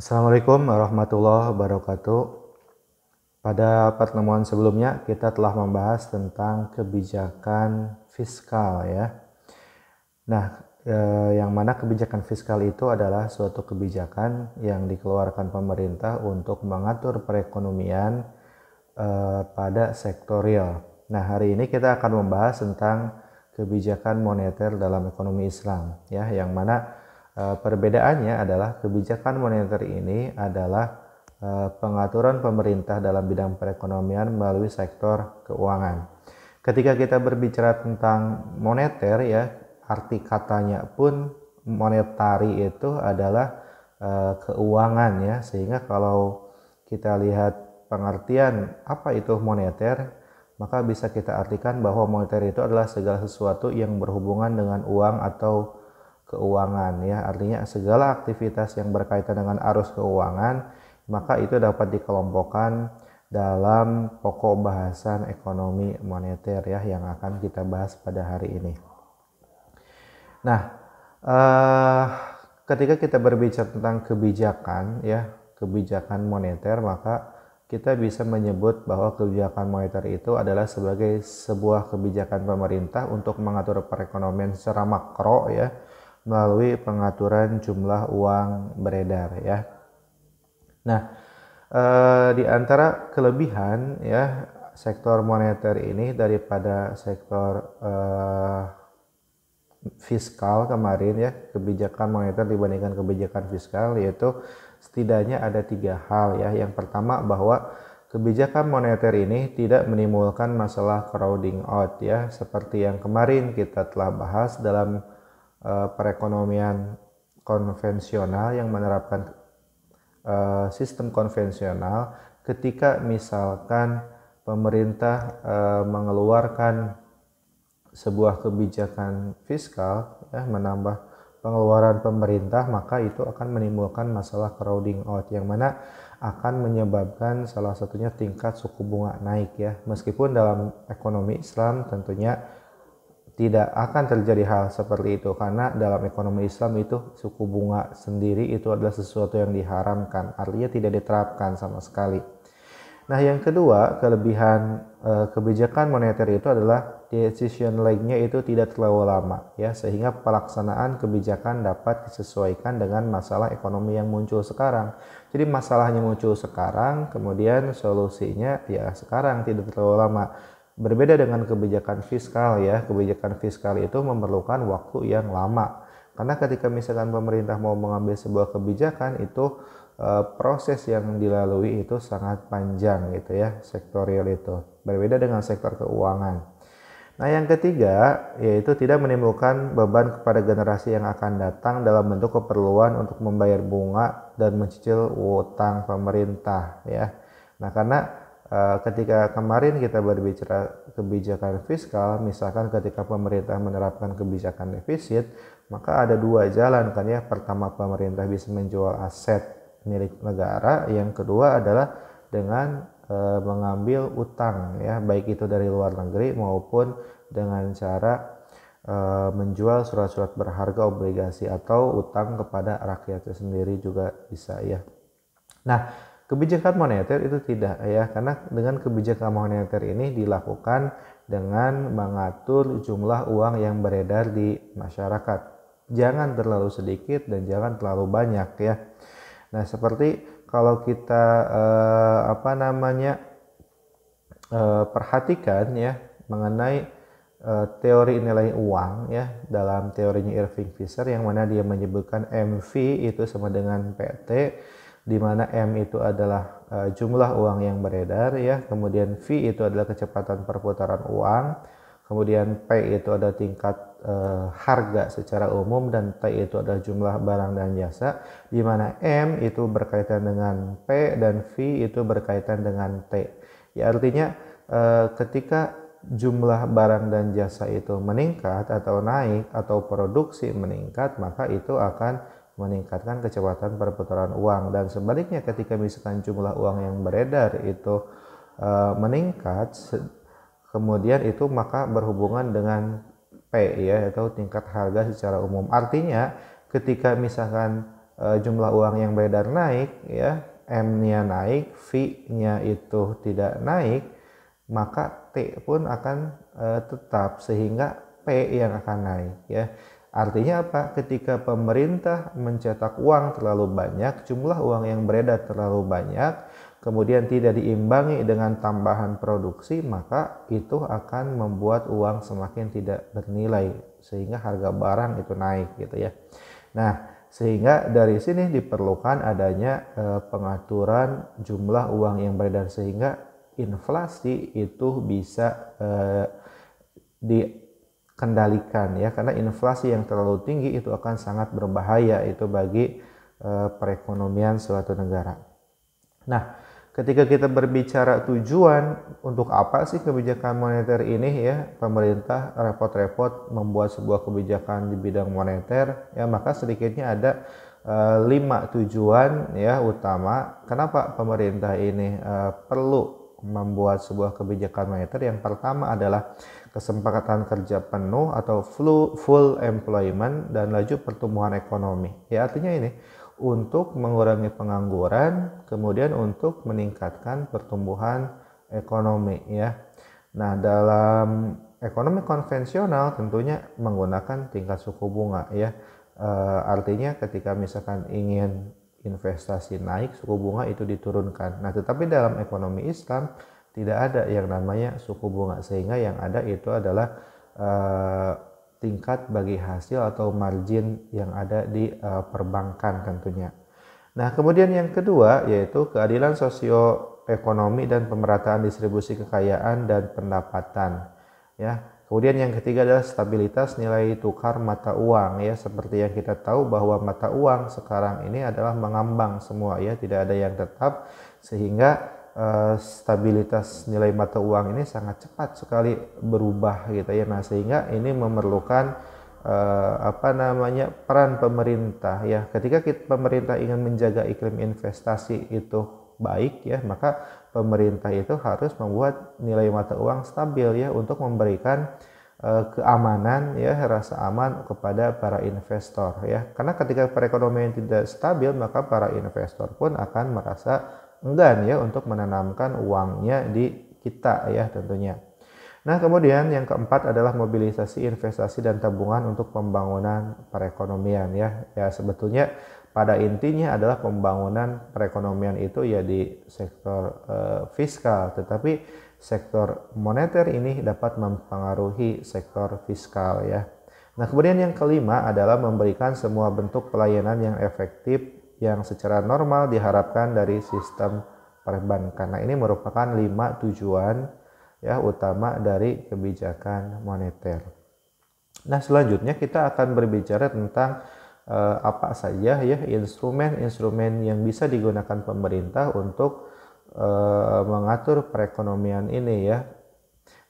Assalamualaikum warahmatullahi wabarakatuh. Pada pertemuan sebelumnya kita telah membahas tentang kebijakan fiskal ya. Nah, yang mana kebijakan fiskal itu adalah suatu kebijakan yang dikeluarkan pemerintah untuk mengatur perekonomian pada sektor real. Nah, hari ini kita akan membahas tentang kebijakan moneter dalam ekonomi Islam ya, yang mana perbedaannya adalah kebijakan moneter ini adalah pengaturan pemerintah dalam bidang perekonomian melalui sektor keuangan. Ketika kita berbicara tentang moneter ya, arti katanya pun monetari itu adalah keuangan ya, sehingga kalau kita lihat pengertian apa itu moneter, maka bisa kita artikan bahwa moneter itu adalah segala sesuatu yang berhubungan dengan uang atau keuangan ya, artinya segala aktivitas yang berkaitan dengan arus keuangan, maka itu dapat dikelompokkan dalam pokok bahasan ekonomi moneter ya, yang akan kita bahas pada hari ini. Nah, ketika kita berbicara tentang kebijakan ya, kebijakan moneter, maka kita bisa menyebut bahwa kebijakan moneter itu adalah sebagai sebuah kebijakan pemerintah untuk mengatur perekonomian secara makro ya, melalui pengaturan jumlah uang beredar ya. Nah, di antara kelebihan ya sektor moneter ini daripada sektor fiskal kemarin ya, kebijakan moneter dibandingkan kebijakan fiskal, yaitu setidaknya ada 3 hal ya. Yang pertama, bahwa kebijakan moneter ini tidak menimbulkan masalah crowding out ya, seperti yang kemarin kita telah bahas dalam perekonomian konvensional yang menerapkan sistem konvensional. Ketika misalkan pemerintah mengeluarkan sebuah kebijakan fiskal ya, menambah pengeluaran pemerintah, maka itu akan menimbulkan masalah crowding out, yang mana akan menyebabkan salah satunya tingkat suku bunga naik ya. Meskipun dalam ekonomi Islam tentunya tidak akan terjadi hal seperti itu, karena dalam ekonomi Islam itu suku bunga sendiri itu adalah sesuatu yang diharamkan, artinya tidak diterapkan sama sekali. Nah, yang kedua, kelebihan kebijakan moneter itu adalah decision lag-nya itu tidak terlalu lama ya, sehingga pelaksanaan kebijakan dapat disesuaikan dengan masalah ekonomi yang muncul sekarang. Jadi masalahnya muncul sekarang, kemudian solusinya ya sekarang, tidak terlalu lama. Berbeda dengan kebijakan fiskal ya, kebijakan fiskal itu memerlukan waktu yang lama, karena ketika misalkan pemerintah mau mengambil sebuah kebijakan itu proses yang dilalui itu sangat panjang gitu ya, sektorial itu. Berbeda dengan sektor keuangan. Nah, yang ketiga yaitu tidak menimbulkan beban kepada generasi yang akan datang dalam bentuk keperluan untuk membayar bunga dan mencicil utang pemerintah ya. Nah, karena ketika kemarin kita berbicara kebijakan fiskal, misalkan ketika pemerintah menerapkan kebijakan defisit, maka ada 2 jalan kan ya. Pertama, pemerintah bisa menjual aset milik negara, yang kedua adalah dengan mengambil utang ya, baik itu dari luar negeri maupun dengan cara menjual surat-surat berharga, obligasi, atau utang kepada rakyatnya sendiri juga bisa ya. Nah, kebijakan moneter itu tidak ya, karena dengan kebijakan moneter ini dilakukan dengan mengatur jumlah uang yang beredar di masyarakat. Jangan terlalu sedikit dan jangan terlalu banyak ya. Nah, seperti kalau kita perhatikan ya mengenai teori nilai uang ya, dalam teorinya Irving Fisher, yang mana dia menyebutkan MV itu sama dengan PT, di mana M itu adalah jumlah uang yang beredar ya, kemudian V itu adalah kecepatan perputaran uang, kemudian P itu adalah tingkat harga secara umum, dan T itu adalah jumlah barang dan jasa, di mana M itu berkaitan dengan P dan V itu berkaitan dengan T. Ya, artinya ketika jumlah barang dan jasa itu meningkat atau naik atau produksi meningkat, maka itu akan meningkatkan kecepatan perputaran uang. Dan sebaliknya, ketika misalkan jumlah uang yang beredar itu meningkat, kemudian itu maka berhubungan dengan P ya, atau tingkat harga secara umum. Artinya ketika misalkan jumlah uang yang beredar naik ya, M-nya naik, V-nya itu tidak naik, maka T pun akan tetap, sehingga P yang akan naik ya. Artinya apa? Ketika pemerintah mencetak uang terlalu banyak, jumlah uang yang beredar terlalu banyak, kemudian tidak diimbangi dengan tambahan produksi, maka itu akan membuat uang semakin tidak bernilai, sehingga harga barang itu naik gitu ya. Nah, sehingga dari sini diperlukan adanya pengaturan jumlah uang yang beredar, sehingga inflasi itu bisa dikendalikan ya, karena inflasi yang terlalu tinggi itu akan sangat berbahaya itu bagi perekonomian suatu negara. Nah, ketika kita berbicara tujuan, untuk apa sih kebijakan moneter ini ya, pemerintah repot-repot membuat sebuah kebijakan di bidang moneter ya, maka sedikitnya ada 5 tujuan ya utama kenapa pemerintah ini perlu membuat sebuah kebijakan moneter. Yang pertama adalah kesepakatan kerja penuh atau full employment dan laju pertumbuhan ekonomi. Ya, artinya ini untuk mengurangi pengangguran, kemudian untuk meningkatkan pertumbuhan ekonomi ya. Nah, dalam ekonomi konvensional tentunya menggunakan tingkat suku bunga ya. Artinya ketika misalkan ingin investasi naik, suku bunga itu diturunkan. Nah, tetapi dalam ekonomi Islam tidak ada yang namanya suku bunga, sehingga yang ada itu adalah tingkat bagi hasil atau margin yang ada di perbankan tentunya. Nah, kemudian yang kedua yaitu keadilan sosioekonomi dan pemerataan distribusi kekayaan dan pendapatan ya. Kemudian yang ketiga adalah stabilitas nilai tukar mata uang ya, seperti yang kita tahu bahwa mata uang sekarang ini adalah mengambang semua ya, tidak ada yang tetap, sehingga stabilitas nilai mata uang ini sangat cepat sekali berubah gitu ya. Nah, sehingga ini memerlukan peran pemerintah ya. Ketika pemerintah ingin menjaga iklim investasi itu baik ya, maka pemerintah itu harus membuat nilai mata uang stabil ya, untuk memberikan keamanan ya, rasa aman kepada para investor ya. Karena ketika perekonomian tidak stabil, maka para investor pun akan merasa enggan ya untuk menanamkan uangnya di kita ya tentunya. Nah, kemudian yang keempat adalah mobilisasi investasi dan tabungan untuk pembangunan perekonomian ya. Ya, sebetulnya pada intinya adalah pembangunan perekonomian itu ya di sektor fiskal, tetapi sektor moneter ini dapat mempengaruhi sektor fiskal ya. Nah, kemudian yang kelima adalah memberikan semua bentuk pelayanan yang efektif yang secara normal diharapkan dari sistem perbankan. Nah, ini merupakan 5 tujuan ya utama dari kebijakan moneter. Nah, selanjutnya kita akan berbicara tentang apa saja ya instrumen-instrumen yang bisa digunakan pemerintah untuk mengatur perekonomian ini ya.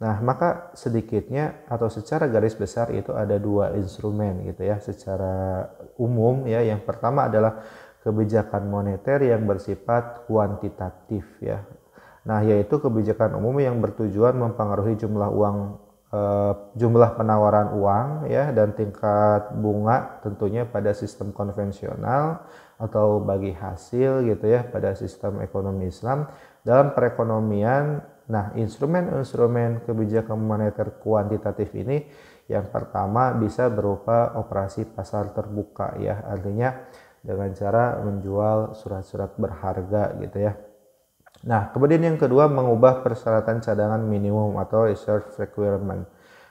Nah, maka sedikitnya atau secara garis besar itu ada 2 instrumen gitu ya secara umum ya. Yang pertama adalah kebijakan moneter yang bersifat kuantitatif ya. Nah, yaitu kebijakan umum yang bertujuan mempengaruhi jumlah penawaran uang ya, dan tingkat bunga tentunya pada sistem konvensional atau bagi hasil gitu ya pada sistem ekonomi Islam dalam perekonomian. Nah, instrumen-instrumen kebijakan moneter kuantitatif ini yang pertama bisa berupa operasi pasar terbuka ya, artinya dengan cara menjual surat-surat berharga gitu ya. Nah, kemudian yang kedua mengubah persyaratan cadangan minimum atau reserve requirement,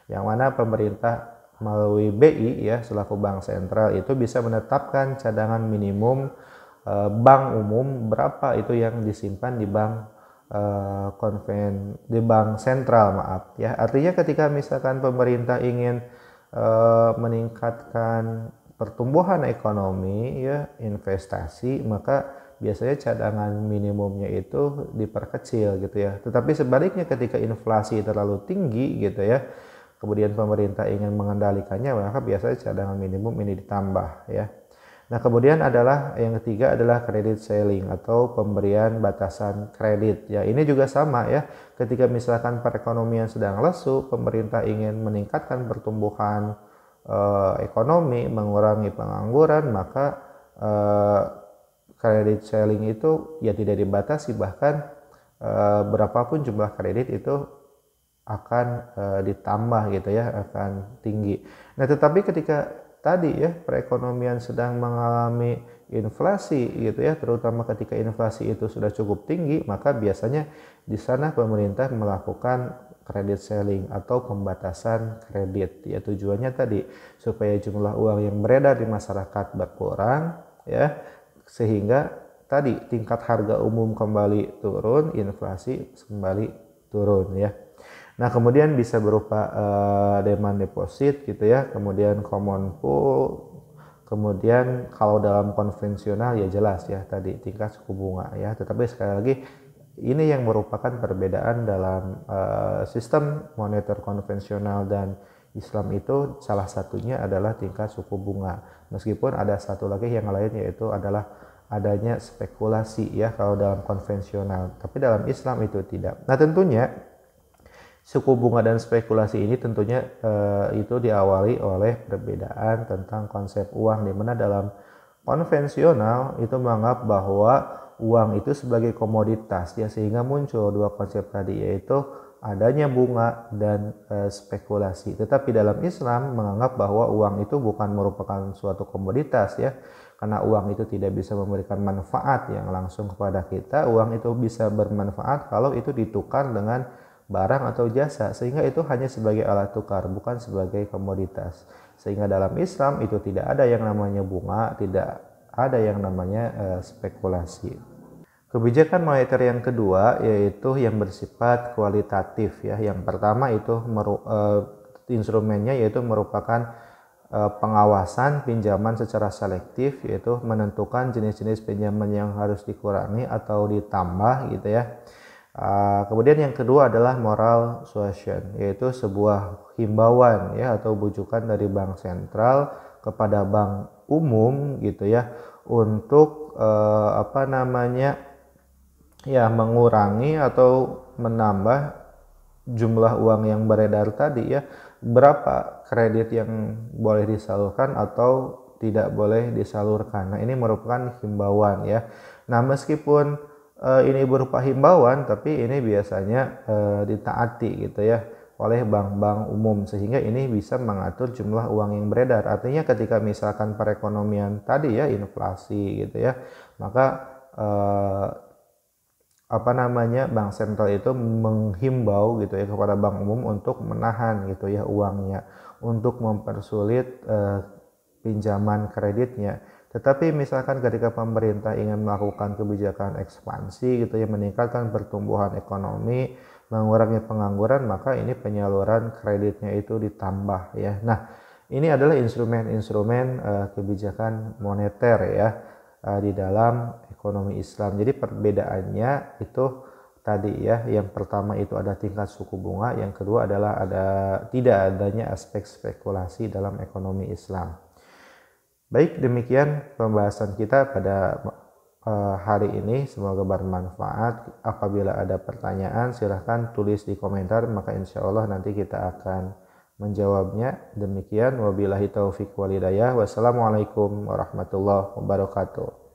yang mana pemerintah melalui BI ya selaku bank sentral itu bisa menetapkan cadangan minimum bank umum berapa itu yang disimpan di bank di bank sentral ya. Artinya ketika misalkan pemerintah ingin meningkatkan pertumbuhan ekonomi ya, investasi, maka biasanya cadangan minimumnya itu diperkecil gitu ya. Tetapi sebaliknya ketika inflasi terlalu tinggi gitu ya, kemudian pemerintah ingin mengendalikannya, maka biasanya cadangan minimum ini ditambah ya. Nah, kemudian adalah yang ketiga adalah credit ceiling atau pemberian batasan kredit ya. Ini juga sama ya. Ketika misalkan perekonomian sedang lesu, pemerintah ingin meningkatkan pertumbuhan ekonomi, mengurangi pengangguran, maka kredit selling itu ya tidak dibatasi, bahkan berapapun jumlah kredit itu akan ditambah gitu ya, akan tinggi. Nah, tetapi ketika tadi ya perekonomian sedang mengalami inflasi gitu ya, terutama ketika inflasi itu sudah cukup tinggi, maka biasanya di sana pemerintah melakukan credit selling atau pembatasan kredit. Ya tujuannya tadi supaya jumlah uang yang beredar di masyarakat berkurang ya, sehingga tadi tingkat harga umum kembali turun, inflasi kembali turun ya. Nah, kemudian bisa berupa demand deposit gitu ya, kemudian common pool, kemudian kalau dalam konvensional ya jelas ya tadi tingkat suku bunga ya. Tetapi sekali lagi ini yang merupakan perbedaan dalam sistem moneter konvensional dan Islam itu salah satunya adalah tingkat suku bunga. Meskipun ada satu lagi yang lain yaitu adalah adanya spekulasi ya kalau dalam konvensional. Tapi dalam Islam itu tidak. Nah, tentunya suku bunga dan spekulasi ini tentunya itu diawali oleh perbedaan tentang konsep uang, di mana dalam konvensional itu menganggap bahwa uang itu sebagai komoditas ya, sehingga muncul dua konsep tadi yaitu adanya bunga dan spekulasi. Tetapi dalam Islam menganggap bahwa uang itu bukan merupakan suatu komoditas ya, karena uang itu tidak bisa memberikan manfaat yang langsung kepada kita. Uang itu bisa bermanfaat kalau itu ditukar dengan barang atau jasa, sehingga itu hanya sebagai alat tukar, bukan sebagai komoditas. Sehingga dalam Islam itu tidak ada yang namanya bunga, tidak ada yang namanya spekulasi. Kebijakan moneter yang kedua yaitu yang bersifat kualitatif ya. Yang pertama itu instrumennya yaitu merupakan pengawasan pinjaman secara selektif, yaitu menentukan jenis-jenis pinjaman yang harus dikurangi atau ditambah gitu ya. Kemudian yang kedua adalah moral suasion, yaitu sebuah himbauan ya atau bujukan dari bank sentral kepada bank umum gitu ya, untuk mengurangi atau menambah jumlah uang yang beredar tadi ya, berapa kredit yang boleh disalurkan atau tidak boleh disalurkan. Nah, ini merupakan himbauan ya. Nah, meskipun ini berupa himbauan, tapi ini biasanya ditaati gitu ya oleh bank-bank umum, sehingga ini bisa mengatur jumlah uang yang beredar. Artinya ketika misalkan perekonomian tadi ya inflasi gitu ya, maka bank sentral itu menghimbau gitu ya kepada bank umum untuk menahan gitu ya uangnya, untuk mempersulit pinjaman kreditnya. Tetapi misalkan ketika pemerintah ingin melakukan kebijakan ekspansi gitu ya, meningkatkan pertumbuhan ekonomi, mengurangi pengangguran, maka ini penyaluran kreditnya itu ditambah ya. Nah, ini adalah instrumen-instrumen kebijakan moneter ya di dalam ekonomi Islam. Jadi perbedaannya itu tadi ya, yang pertama itu ada tingkat suku bunga, yang kedua adalah tidak adanya aspek spekulasi dalam ekonomi Islam. Baik, demikian pembahasan kita pada hari ini. Semoga bermanfaat. Apabila ada pertanyaan silahkan tulis di komentar, maka insya Allah nanti kita akan menjawabnya. Demikian, wabillahi taufiq wal hidayah. Wassalamualaikum warahmatullahi wabarakatuh.